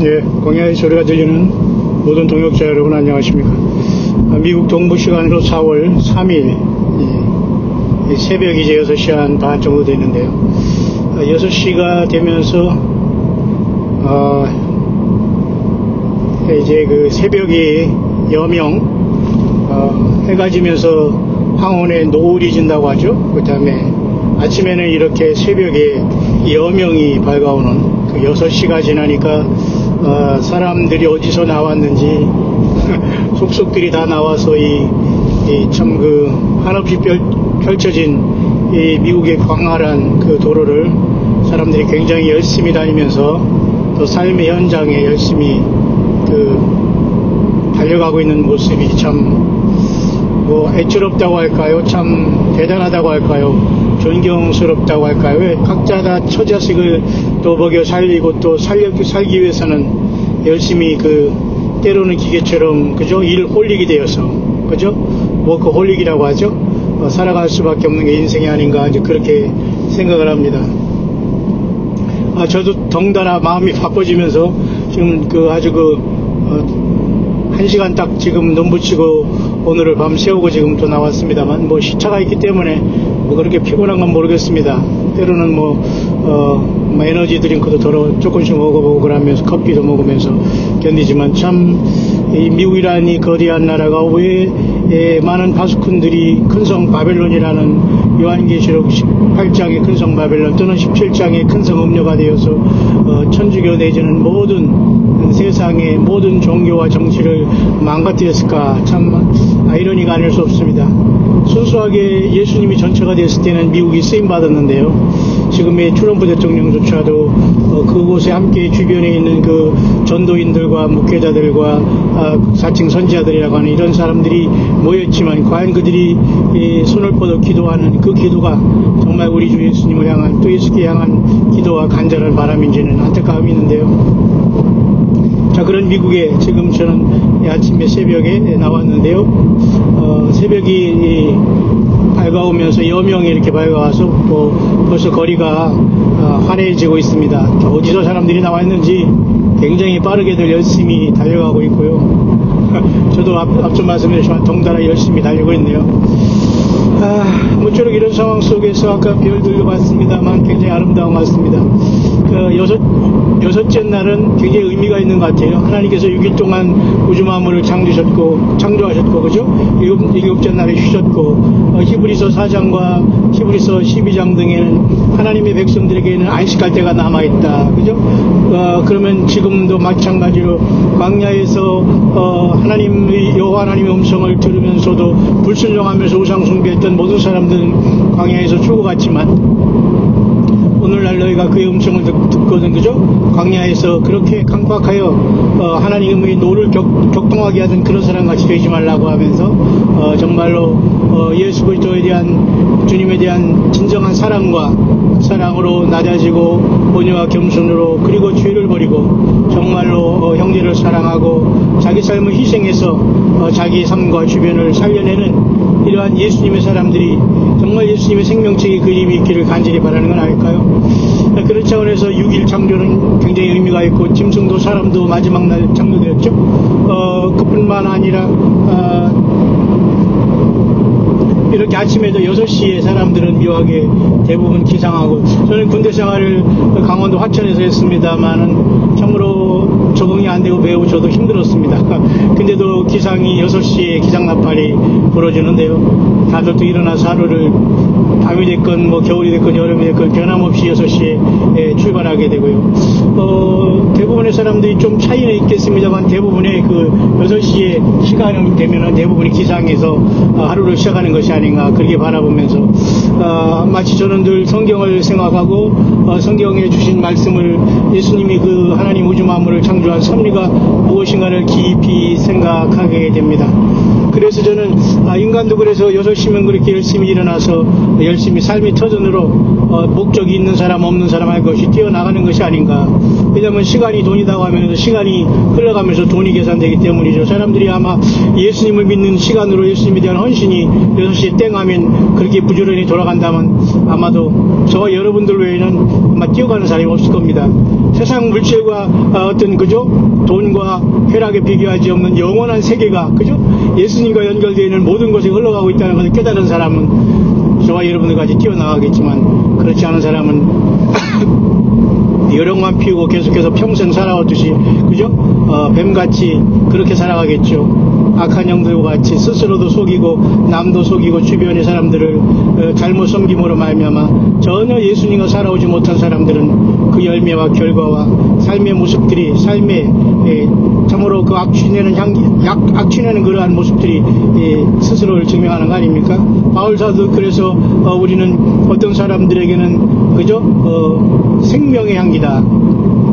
예, 광야의 소리가 들리는 모든 동역자 여러분 안녕하십니까. 미국 동부 시간으로 4월 3일 새벽 이제 6시 한 반 정도 됐는데요. 6시가 되면서 이제 그 새벽이 여명 해가 지면서 황혼에 노을이 진다고 하죠. 그 다음에 아침에는 이렇게 새벽에 여명이 밝아오는 그 6시가 지나니까 사람들이 어디서 나왔는지 속속들이 다 나와서 참 그 한없이 펼쳐진 이 미국의 광활한 그 도로를 사람들이 굉장히 열심히 다니면서 또 삶의 현장에 열심히 달려가고 있는 모습이 참 뭐 애처롭다고 할까요? 참 대단하다고 할까요? 존경스럽다고 할까요? 왜 각자 다 처자식을 또 먹여 살리고 또 살기 위해서는 열심히 때로는 기계처럼 그죠? 일 홀릭이 되어서 그죠? 워커홀릭이라고 하죠? 살아갈 수밖에 없는 게 인생이 아닌가 이제 그렇게 생각을 합니다. 저도 덩달아 마음이 바빠지면서 지금 아주 1시간 딱 지금 눈 붙이고 오늘을 밤 새우고 지금 또 나왔습니다만 뭐 시차가 있기 때문에 뭐 그렇게 피곤한 건 모르겠습니다. 때로는 에너지 드링크도 조금씩 먹어보고 그러면서 커피도 먹으면서 견디지만 참 이 미국이라는 이 거대한 나라가 왜 많은 바수꾼들이 큰성 바벨론이라는 요한계시록 18장의 큰성 바벨론 또는 17장의 큰성 음녀가 되어서 천주교 내지는 모든 세상의 모든 종교와 정치를 망가뜨렸을까. 참 아이러니가 아닐 수 없습니다. 순수하게 예수님이 전체가 됐을 때는 미국이 쓰임받았는데요. 지금의 트럼프 대통령조차도 그곳에 함께 주변에 있는 그 전도인들과 목회자들과 사칭 선지자들이라고 하는 이런 사람들이 모였지만 과연 그들이 손을 뻗어 기도하는 그 기도가 정말 우리 주 예수님을 향한 또 예수께 향한 기도와 간절한 바람인지는 안타까움이 있는데요. 자, 그런 미국에 지금 저는 아침에 새벽에 나왔는데요. 새벽이 밝아오면서 여명이 이렇게 밝아와서 벌써 거리가 환해지고 있습니다. 어디서 사람들이 나와 있는지 굉장히 빠르게들 열심히 달려가고 있고요. 저도 앞서 말씀드렸지만 덩달아 열심히 달리고 있네요. 모쪼록 이런 상황 속에서 아까 별들도 봤습니다만 굉장히 아름다운 것 같습니다. 여섯째 날은 굉장히 의미가 있는 것 같아요. 하나님께서 6일 동안 우주 만물을 창조하셨고, 그죠? 일곱째 날에 쉬셨고, 히브리서 4장과 히브리서 12장 등에는 하나님의 백성들에게는 안식할 때가 남아있다, 그죠? 그러면 지금도 마찬가지로 광야에서 여호와 하나님의 음성을 들으면서도 불순종하면서 우상숭배했던 모든 사람들은 광야에서 죽어갔지만 오늘날 너희가 그의 음성을 듣거든, 그죠? 광야에서 그렇게 강박하여 하나님의 노를 격동하게 하던 그런 사람같이 되지 말라고 하면서 정말로 예수 그리스도에 대한 주님에 대한 진정한 사랑으로 낮아지고 온유와 겸손으로 그리고 죄를 버리고 정말로 형제를 사랑하고 자기 삶을 희생해서 자기 삶과 주변을 살려내는 이러한 예수님의 사람들이 정말 예수님의 생명책의 그림이 있기를 간절히 바라는 건 아닐까요? 그런 차원에서 6일 창조는 굉장히 의미가 있고 짐승도 사람도 마지막 날 창조되었죠. 그뿐만 아니라 이렇게 아침에도 6시에 사람들은 묘하게 대부분 기상하고 저는 군대 생활을 강원도 화천에서 했습니다만은 참으로 적응이 안 되고 매우 저도 힘들었습니다. 근데도 기상이 6시에 기상나팔이 불어주는데요. 다들 또 일어나서 하루를 밤이 됐건 겨울이 됐건 여름이 됐건 변함없이 6시에 출발하게 되고요. 대부분의 사람들이 좀 차이는 있겠습니다만 대부분의 6시에 시간이 되면은 대부분이 기상해서 하루를 시작하는 것이 아닌가 그렇게 바라보면서 마치 저는 늘 성경을 생각하고 성경에 주신 말씀을 예수님이 하나님 우주 만물을 창조한 섭리가 무엇인가를 깊이 생각하게 됩니다. 그래서 저는 인간도 그래서 6시면 그렇게 열심히 일어나서 열심히 삶의 터전으로 목적이 있는 사람 없는 사람 할 것이 뛰어나가는 것이 아닌가. 왜냐하면 시간이 돈이라고 하면서 시간이 흘러가면서 돈이 계산되기 때문이죠. 사람들이 아마 예수님을 믿는 시간으로 예수님에 대한 헌신이 6시 다시 땡하면 그렇게 부지런히 돌아간다면 아마도 저와 여러분들 외에는 아마 뛰어가는 사람이 없을 겁니다. 세상 물질과 어떤 그죠? 돈과 쾌락에 비교하지 없는 영원한 세계가 그죠? 예수님과 연결되어 있는 모든 것이 흘러가고 있다는 것을 깨달은 사람은 저와 여러분들까지 뛰어나가겠지만 그렇지 않은 사람은 여령만 피우고 계속해서 평생 살아왔듯이 그죠? 뱀같이 그렇게 살아가겠죠. 악한 영들과 같이 스스로도 속이고 남도 속이고 주변의 사람들을 잘못 섬김으로 말미암아 전혀 예수님과 살아오지 못한 사람들은 그 열매와 결과와 삶의 모습들이 삶의 참으로 그 악취내는 향기, 악취내는 그러한 모습들이 스스로를 증명하는 거 아닙니까? 바울사도 그래서 우리는 어떤 사람들에게는 그죠? 생명의 향기다.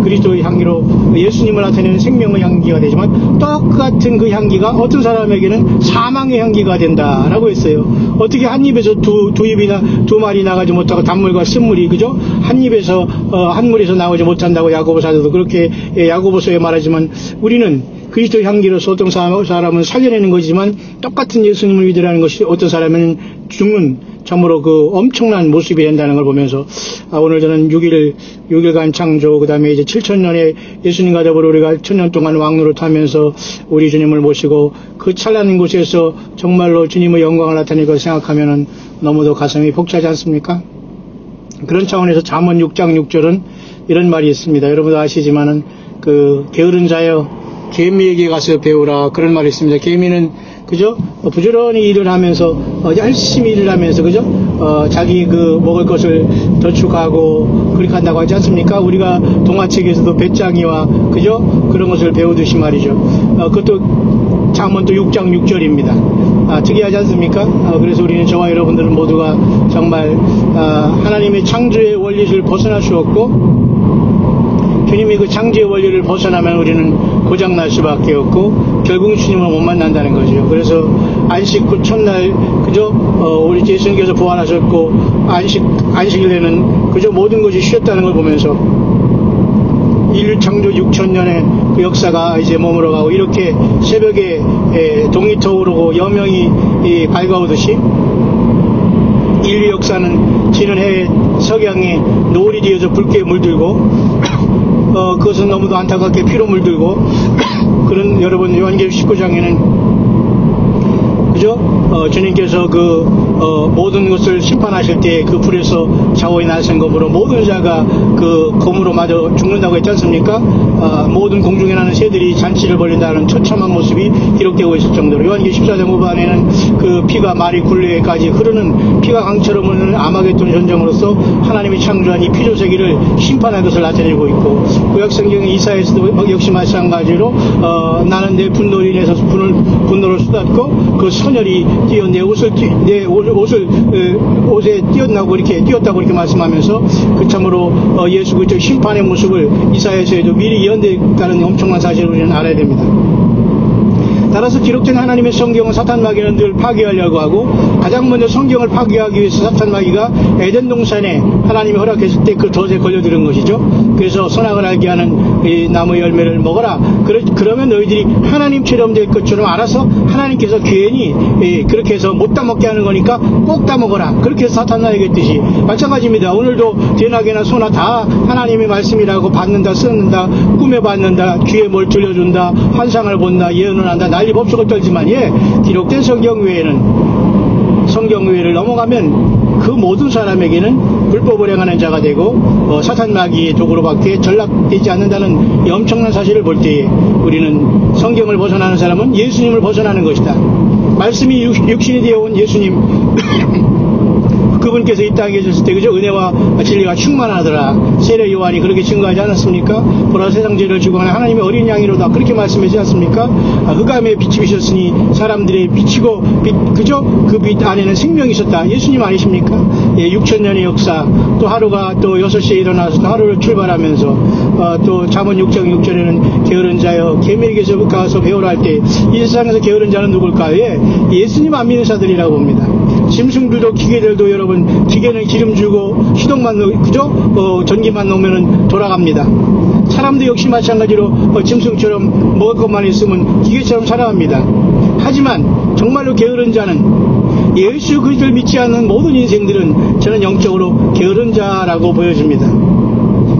그리스도의 향기로 예수님을 나타내는 생명의 향기가 되지만 똑같은 그 향기가 어떤 사람에게는 사망의 향기가 된다라고 했어요. 어떻게 한 입에서 두 입이나 두 마리 나가지 못하고 단물과 쓴물이 그죠? 한 입에서 한 물에서 나오지 못한다고 야고보사도도 그렇게 야고보서에 말하지만 우리는 그리스도의 향기로서 어떤 사람은 살려내는 거지만 똑같은 예수님을 믿으라는 것이 어떤 사람은 죽는 참으로 그 엄청난 모습이 된다는 걸 보면서 오늘 저는 6일간 창조 그 다음에 이제 7,000년의 예수님과 더불어 우리가 1,000년 동안 왕노릇하면서 우리 주님을 모시고 그 찬란한 곳에서 정말로 주님의 영광을 나타낼 것을 생각하면은 너무도 가슴이 벅차지 않습니까? 그런 차원에서 잠언 6장 6절은 이런 말이 있습니다. 여러분도 아시지만은 그 게으른 자여 개미에게 가서 배우라 그런 말이 있습니다. 개미는 그죠? 부지런히 일을 하면서 열심히 일을 하면서 그죠? 자기 그 먹을 것을 저축하고 그렇게 한다고 하지 않습니까? 우리가 동화책에서도 배짱이와 그죠? 그런 것을 배우듯이 말이죠. 그것도 잠언도 6장 6절입니다. 특이하지 않습니까? 그래서 우리는 저와 여러분들은 모두가 정말 하나님의 창조의 원리를 벗어날 수 없고 주님이 그 창조의 원리를 벗어나면 우리는 고장날 수밖에 없고 결국 주님을 못 만난다는 거죠. 그래서 안식 후 첫날 그죠? 우리 예수님께서 부활하셨고 안식일에는 그저 모든 것이 쉬었다는 걸 보면서 인류 창조 6,000년의 그 역사가 이제 머물러가고 이렇게 새벽에 동이 터오르고 여명이 밝아오듯이 인류 역사는 지는 해의 석양에 노을이 되어서 붉게 물들고 그것은 너무도 안타깝게 피로 물들고 그런 여러분 요한계시록 19장에는 그죠? 주님께서 모든 것을 심판하실 때 그 불에서 자원이 나선 검으로 모든 자가 그 검으로 맞아 죽는다고 했지 않습니까? 모든 공중에 나는 새들이 잔치를 벌린다는 처참한 모습이 기록되고 있을 정도로 요한계시록 14장 후반에는 그 피가 마리 굴레까지 흐르는 피가 강처럼 흐르는 아마겟돈 전쟁으로서 하나님이 창조한 이 피조세기를 심판할 것을 나타내고 있고 구약성경 이사야에서도 역시 마찬가지로 나는 내 분노로 인해서 분노를 쏟았고 그 선열이 뛰어 내 옷에 뛰었다고 이렇게 말씀하면서 그 참으로 예수 그리스도의 심판의 모습을 이사야서에도 미리 예언됐다는 엄청난 사실을 우리는 알아야 됩니다. 따라서 기록된 하나님의 성경은 사탄 마귀는 늘 파괴하려고 하고 가장 먼저 성경을 파괴하기 위해서 사탄 마귀가 에덴 동산에 하나님이 허락했을 때 그 덫에 걸려드는 것이죠. 그래서 선악을 알게 하는 이 나무의 열매를 먹어라. 그러면 너희들이 하나님처럼 될 것처럼 알아서 하나님께서 괜히 그렇게 해서 못 따먹게 하는 거니까 꼭 따먹어라. 그렇게 해서 사탄 마귀가 했듯이 마찬가지입니다. 오늘도 대낮에나 소나 다 하나님의 말씀이라고 받는다, 쓰는다, 꿈에 받는다, 귀에 뭘 들려준다, 환상을 본다, 예언을 한다, 난리 법석을 떨지만 기록된 성경 외에를 넘어가면 그 모든 사람에게는 불법을 행하는 자가 되고 사탄 마귀의 도구로밖에 전락되지 않는다는 이 엄청난 사실을 볼 때에 우리는 성경을 벗어나는 사람은 예수님을 벗어나는 것이다. 말씀이 육신이 되어온 예수님 그분께서 이 땅에 계셨을 때 그죠? 은혜와 진리가 충만하더라. 세례 요한이 그렇게 증거하지 않았습니까? 보라 세상 죄를 지고 가는 하나님의 어린 양이로다. 그렇게 말씀하지 않습니까? 흑암의 빛이 비셨으니 사람들의 빛이고 그죠? 그 빛 안에는 생명이 있었다. 예수님 아니십니까? 6,000년의 역사 또 하루가 또 6시에 일어나서 또 하루를 출발하면서 또 잠언 6장 6절에는 게으른 자여 개미에게서 가서 배우라 할 때 이 세상에서 게으른 자는 누굴까요? 예수님 안 믿는 자들이라고 봅니다. 짐승들도 기계들도 여러분 기계는 기름 주고 시동만 그죠? 전기만 놓으면 돌아갑니다. 사람도 역시 마찬가지로 짐승처럼 먹을 것만 있으면 기계처럼 살아갑니다. 하지만 정말로 게으른 자는 예수 그리스도를 믿지 않는 모든 인생들은 저는 영적으로 게으른 자라고 보여집니다.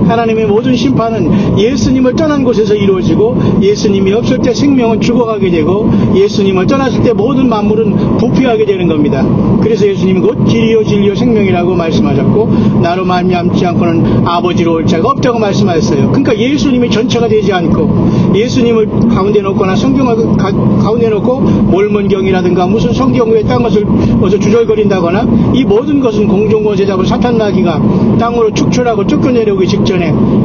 하나님의 모든 심판은 예수님을 떠난 곳에서 이루어지고 예수님이 없을 때 생명은 죽어가게 되고 예수님을 떠났을 때 모든 만물은 부패하게 되는 겁니다. 그래서 예수님이 곧 길이요 진리요 생명이라고 말씀하셨고 나로 말미암지 않고는 아버지로 올 자가 없다고 말씀하셨어요. 그러니까 예수님이 전체가 되지 않고 예수님을 가운데 놓거나 성경을 가운데 놓고 몰몬경이라든가 무슨 성경 외에 딴 것을 어서 주절거린다거나 이 모든 것은 공중권세 잡은 사탄 나귀가 땅으로 축출하고 쫓겨내려오기 직전에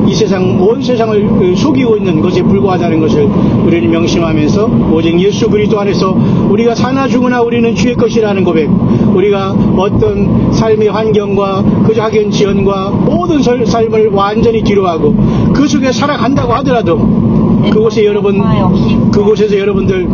이 세상 온 세상을 속이고 있는 것에 불과하다는 것을 우리는 명심하면서 오직 예수 그리스도 안에서 우리가 사나 죽으나 우리는 주의 것이라는 고백, 우리가 어떤 삶의 환경과 그 학연 지연과 모든 삶을 완전히 뒤로하고 그 속에 살아간다고 하더라도 그곳에서 여러분들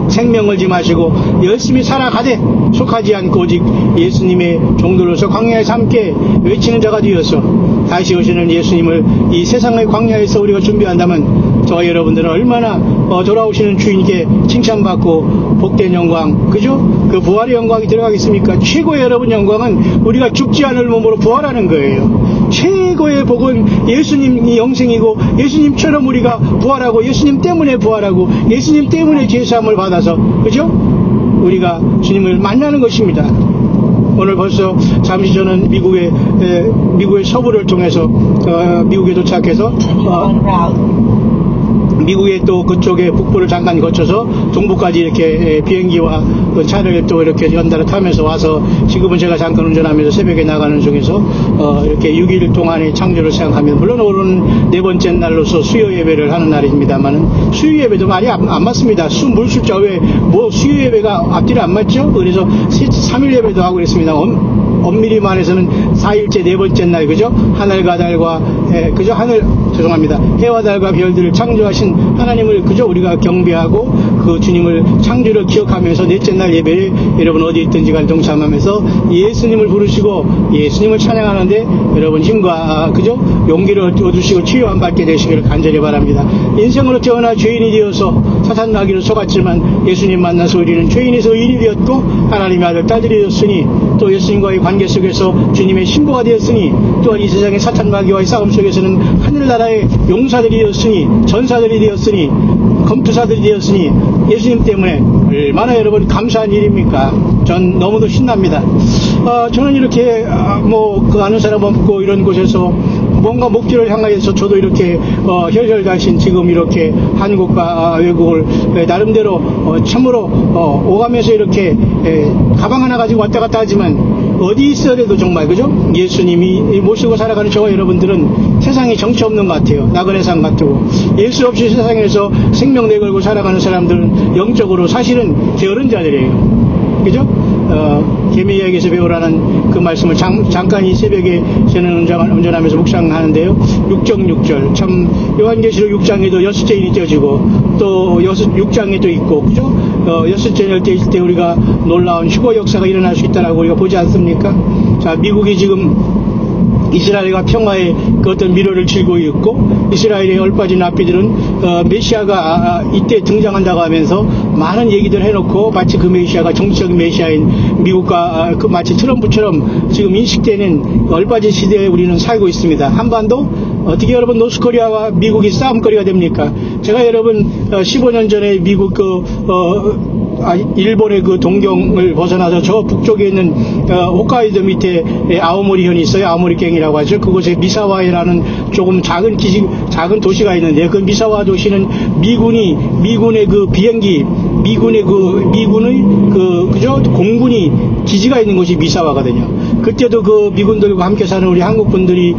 생명을 지마시고 열심히 살아가되 속하지 않고 오직 예수님의 종도로서 광야에서 함께 외치는 자가 되어서 다시 오시는 예수님을 이 세상의 광야에서 우리가 준비한다면 저와 여러분들은 얼마나 돌아오시는 주인께 칭찬받고 복된 영광, 그죠? 그 부활의 영광이 들어가겠습니까? 최고의 여러분 영광은 우리가 죽지 않을 몸으로 부활하는 거예요. 최고의 복은 예수님이 영생이고 예수님처럼 우리가 부활하고 예수님 때문에 부활하고 예수님 때문에 죄사함을 받아서, 그죠? 우리가 주님을 만나는 것입니다. 오늘 벌써 잠시 저는 미국의 서부를 통해서 미국에 도착해서 미국의 또 그쪽에 북부를 잠깐 거쳐서 동부까지 이렇게 비행기와 차를 또 이렇게 연달아 타면서 와서 지금은 제가 잠깐 운전하면서 새벽에 나가는 중에서 이렇게 6일 동안의 창조를 생각하면 물론 오늘은 네 번째 날로서 수요 예배를 하는 날입니다만은 수요 예배도 말이 안 맞습니다. 물숫자 외에 뭐 수요 예배가 앞뒤를 안 맞죠? 그래서 3일 예배도 하고 그랬습니다. 엄밀히 말해서는 4일째 네 번째 날, 그죠? 하늘과 달과 그죠? 죄송합니다. 해와 달과 별들을 창조하신 하나님을 그저 우리가 경배하고 그 주님을 창조를 기억하면서 넷째 날 예배에 여러분 어디 있든지 간 동참하면서 예수님을 부르시고 예수님을 찬양하는데 여러분 힘과 그죠? 용기를 얻으시고 치유함 받게 되시기를 간절히 바랍니다. 인생으로 태어나 죄인이 되어서 사탄 나귀로 속았지만 예수님 만나서 우리는 죄인에서 의인이 되었고 하나님의 아들 딸들이 되었으니 또 예수님과의 관계 속에서 주님의 신부가 되었으니 또한 이 세상의 사탄 마귀와의 싸움 속에서는 하늘나라의 용사들이 되었으니 전사들이 되었으니 검투사들이 되었으니 예수님 때문에 얼마나 여러분 감사한 일입니까? 전 너무도 신납니다. 저는 이렇게 그 아는 사람 없고 이런 곳에서 뭔가 목표를 향하여서 저도 이렇게 혈혈단신 지금 이렇게 한국과 외국을 나름대로 참으로 오가면서 이렇게 가방 하나 가지고 왔다 갔다 하지만 어디 있어도 정말 그죠? 예수님이 모시고 살아가는 저와 여러분들은 세상에 정치 없는 것 같아요. 나그네 산 같고 예수 없이 세상에서 생명 내걸고 살아가는 사람들은 영적으로 사실은 게으른 자들이에요. 그죠? 개미이야기에서 배우라는 그 말씀을 잠깐 이 새벽에 저는 운전하면서 묵상하는데요. 6절 참 요한계시록 6장에도 6째인이 떼어지고 또 6장에도 있고 그죠? 6째일 때 우리가 놀라운 휴거 역사가 일어날 수 있다라고 우리가 보지 않습니까? 자, 미국이 지금 이스라엘과 평화의 그 어떤 미로를 쥐고 있고 이스라엘의 얼빠진 나피들은 메시아가 이때 등장한다고 하면서 많은 얘기들 해놓고 마치 그 메시아가 정치적인 메시아인 미국과 그 마치 트럼프처럼 지금 인식되는 얼빠진 시대에 우리는 살고 있습니다. 한반도 어떻게 여러분 노스코리아와 미국이 싸움거리가 됩니까? 제가 여러분 15년 전에 미국 일본의 그 동경을 벗어나서 저 북쪽에 있는 홋카이도 밑에 아오모리현이 있어요. 아오모리갱이라고 하죠. 그곳에 미사와이라는 조금 작은 도시가 있는데 그 미사와 도시는 미군의 그 비행기 미군의 그죠? 공군이 기지가 있는 곳이 미사와거든요. 그때도 그 미군들과 함께 사는 우리 한국 분들이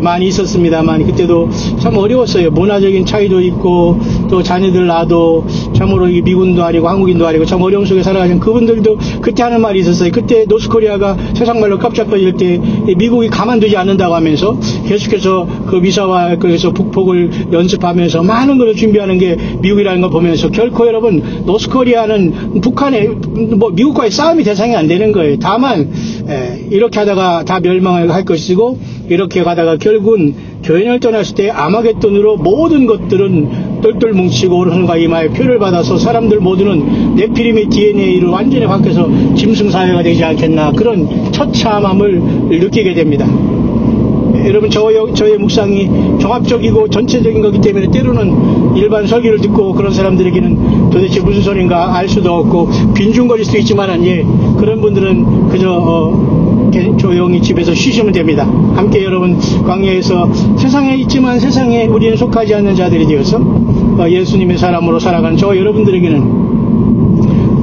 많이 있었습니다만 그때도 참 어려웠어요. 문화적인 차이도 있고 또 자녀들 낳아도 참으로 미군도 아니고 한국인도 아니고 참 어려움 속에 살아가는 그분들도 그때 하는 말이 있었어요. 그때 노스코리아가 세상말로 깜짝거릴 때 미국이 가만두지 않는다고 하면서 계속해서 그 미사와 그래서 북폭을 연습하면서 많은 것을 준비하는 게 미국이라는 걸 보면서 결코 여러분 노스코리아는 북한의 미국과의 싸움이 대상이 안 되는 거예요. 다만 이렇게 하다가 다 멸망을 할 것이고 이렇게 가다가 결국은 교회를 떠났을 때 아마겟돈으로 모든 것들은 똘똘 뭉치고 오른손과 이마에 표를 받아서 사람들 모두는 네피림의 DNA로 완전히 바뀌어서 짐승사회가 되지 않겠나, 그런 처참함을 느끼게 됩니다. 여러분, 저의 묵상이 종합적이고 전체적인 거기 때문에 때로는 일반 설교를 듣고 그런 사람들에게는 도대체 무슨 소린가 알 수도 없고 빈중거릴 수도 있지만은, 그런 분들은 그저 조용히 집에서 쉬시면 됩니다. 함께 여러분, 광야에서 세상에 있지만 세상에 우리는 속하지 않는 자들이 되어서 예수님의 사람으로 살아가는 저와 여러분들에게는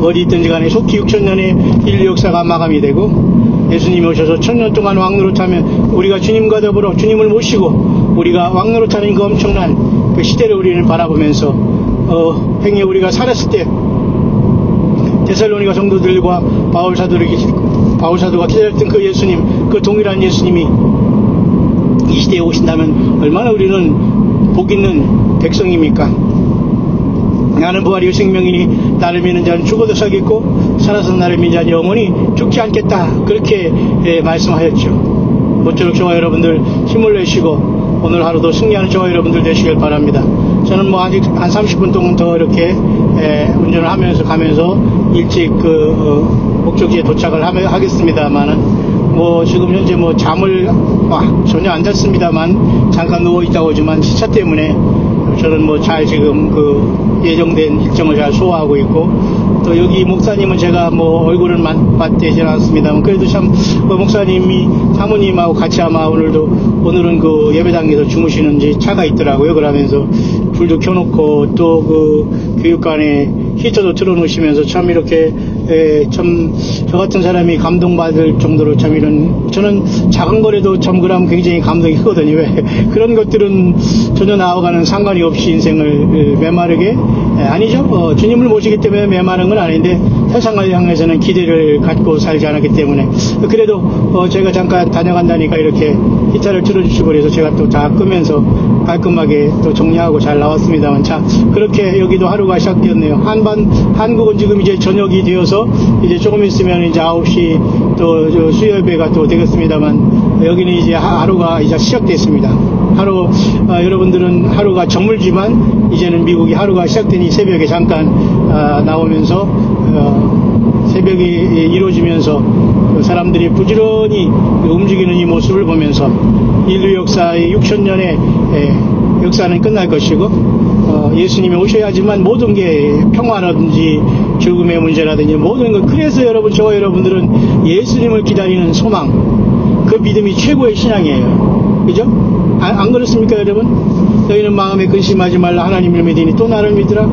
어디 있든지 간에 속히 6,000년의 인류 역사가 마감이 되고, 예수님이 오셔서 1,000년 동안 왕노릇하면 우리가 주님과 더불어 주님을 모시고 우리가 왕노릇하는 그 엄청난 그 시대를 우리는 바라보면서 행여 우리가 살았을 때 데살로니가 성도들과 바울 사도가 기다렸던 그 예수님, 그 동일한 예수님이 이 시대에 오신다면 얼마나 우리는 복 있는 백성입니까? 나는 부활이요 생명이니 나를 믿는 자는 죽어도 살겠고 살아서 나를 믿는 자는 영원히 죽지 않겠다, 그렇게 말씀하셨죠. 모쪼록 저와 여러분들 힘을 내시고 오늘 하루도 승리하는 저와 여러분들 되시길 바랍니다. 저는 뭐 아직 한 30분 동안 더 이렇게 운전을 하면서 가면서 일찍 목적지에 도착을 하겠습니다만은, 뭐 지금 현재 뭐 잠을 전혀 안 잤습니다만 잠깐 누워 있다고 하지만 시차 때문에 저는 뭐 잘 지금 예정된 일정을 잘 소화하고 있고, 또 여기 목사님은 제가 뭐 얼굴은 맞대지 않았습니다만 그래도 참 목사님이 사모님하고 같이 아마 오늘은 그 예배당에서 주무시는지 차가 있더라고요. 그러면서 불도 켜놓고 또 교육관에 히터도 틀어놓으시면서 참 이렇게 참 저 같은 사람이 감동받을 정도로 참 저는 작은 거라도 참 그러면 굉장히 감동이 크거든요. 왜 그런 것들은 전혀 나와가는 상관이 없이 인생을 메마르게 아니죠. 주님을 모시기 때문에 메마른 건 아닌데 세상을 향해서는 기대를 갖고 살지 않았기 때문에, 그래도 제가 잠깐 다녀간다니까 이렇게 히터를 틀어주시고 그래서 제가 또 다 끄면서 깔끔하게 또 정리하고 잘 나왔습니다만, 자, 그렇게 여기도 하루가 시작되었네요. 한국은 지금 이제 저녁이 되어서 이제 조금 있으면 이제 9시 또 수요예배가 또 되겠습니다만, 여기는 이제 하루가 이제 시작됐습니다. 여러분들은 하루가 저물지만 이제는 미국이 하루가 시작되니 새벽에 잠깐 나오면서 새벽이 이루어지면서 사람들이 부지런히 움직이는 이 모습을 보면서 인류 역사의 6,000년의 역사는 끝날 것이고, 예수님이 오셔야지만 모든 게 평화라든지 죽음의 문제라든지 모든 것, 그래서 저와 여러분들은 예수님을 기다리는 소망, 그 믿음이 최고의 신앙이에요. 그죠? 안 그렇습니까, 여러분? 너희는 마음에 근심하지 말라. 하나님을 믿으니 또 나를 믿으라.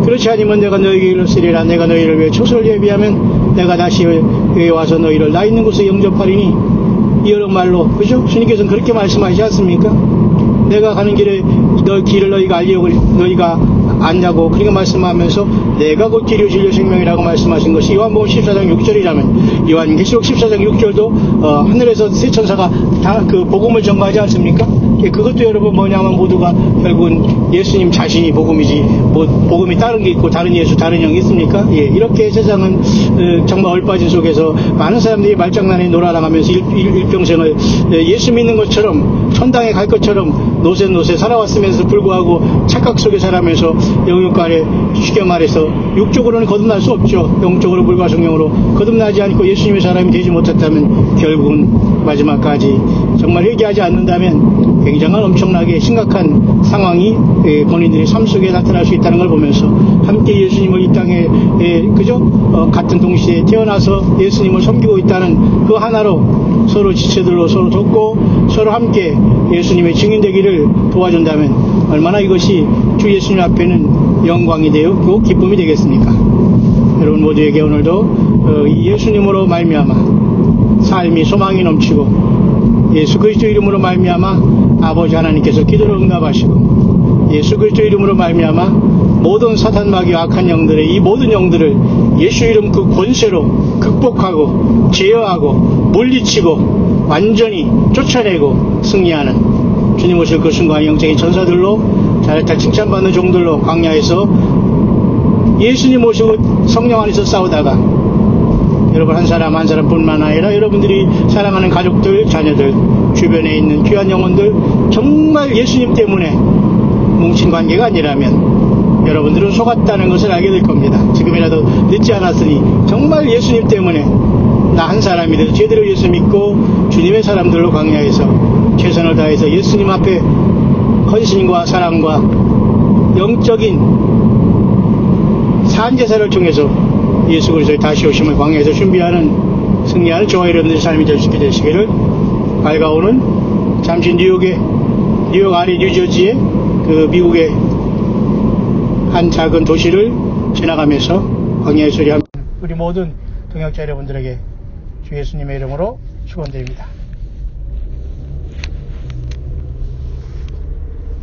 그렇지 않으면 내가 너희에게 이르시리라. 내가 너희를 위해 초소를 예비하면 내가 다시 와서 너희를 나 있는 곳에 영접하리니, 여러 말로, 그죠? 주님께서는 그렇게 말씀하시지 않습니까? 내가 가는 길에 길을 너희가 알려고 너희가 안다고 그렇게 말씀하면서 내가 곧 길이요 진리요 생명이라고 말씀하신 것이 요한복음 14장 6절이라면 요한계시록 14장 6절도 하늘에서 세 천사가 다 그 복음을 전가하지 않습니까? 그것도 여러분 뭐냐면 모두가 결국은 예수님 자신이 복음이지, 뭐 복음이 다른 게 있고 다른 예수 다른 영이 있습니까? 이렇게 세상은 정말 얼빠진 속에서 많은 사람들이 말장난에 놀아나가면서 일평생을 예수 믿는 것처럼 천당에 갈 것처럼 노세 살아왔으면서 불구하고 착각 속에 살아면서 영육간에 쉽게 말해서 육적으로는 거듭날 수 없죠. 영적으로 불과 성령으로 거듭나지 않고 예수님의 사람이 되지 못했다면 결국은 마지막까지 정말 회개하지 않는다면 굉장한 엄청나게 심각한 상황이 본인들의 삶 속에 나타날 수 있다는 걸 보면서 함께 예수님을 이 땅에 같은 동시에 태어나서 예수님을 섬기고 있다는 그 하나로 서로 지체들로 서로 돕고 서로 함께 예수님의 증인 되기를 도와준다면 얼마나 이것이 주 예수님 앞에는 영광이 되었고 기쁨이 되겠습니까? 여러분 모두에게 오늘도 예수님으로 말미암아 삶이 소망이 넘치고 예수 그리스도 이름으로 말미암아 아버지 하나님께서 기도를 응답하시고 예수 그리스도 이름으로 말미암아 모든 사탄 마귀와 악한 영들의 이 모든 영들을 예수 이름 그 권세로 극복하고 제어하고 물리치고 완전히 쫓아내고 승리하는 주님 오실 그 순간 영적인 전사들로 잘했다 칭찬받는 종들로 광야에서 예수님 오시고 성령 안에서 싸우다가 여러분 한 사람 한 사람뿐만 아니라 여러분들이 사랑하는 가족들, 자녀들, 주변에 있는 귀한 영혼들 정말 예수님 때문에 뭉친 관계가 아니라면 여러분들은 속았다는 것을 알게 될 겁니다. 지금이라도 늦지 않았으니 정말 예수님 때문에 나 한 사람이 돼서 제대로 예수 믿고 주님의 사람들로 광야에서 최선을 다해서 예수님 앞에 헌신과 사랑과 영적인 산제사를 통해서 예수 그리스도의 다시 오심을 광야에서 준비하는 승리하는 저와 여러분들의 삶이 될 수 있게 되시기를 밝아오는 잠시 뉴욕 아래 뉴저지의 그 미국의 한 작은 도시를 지나가면서 광야의 소리 우리 모든 동역자 여러분들에게 주 예수님의 이름으로 축원드립니다.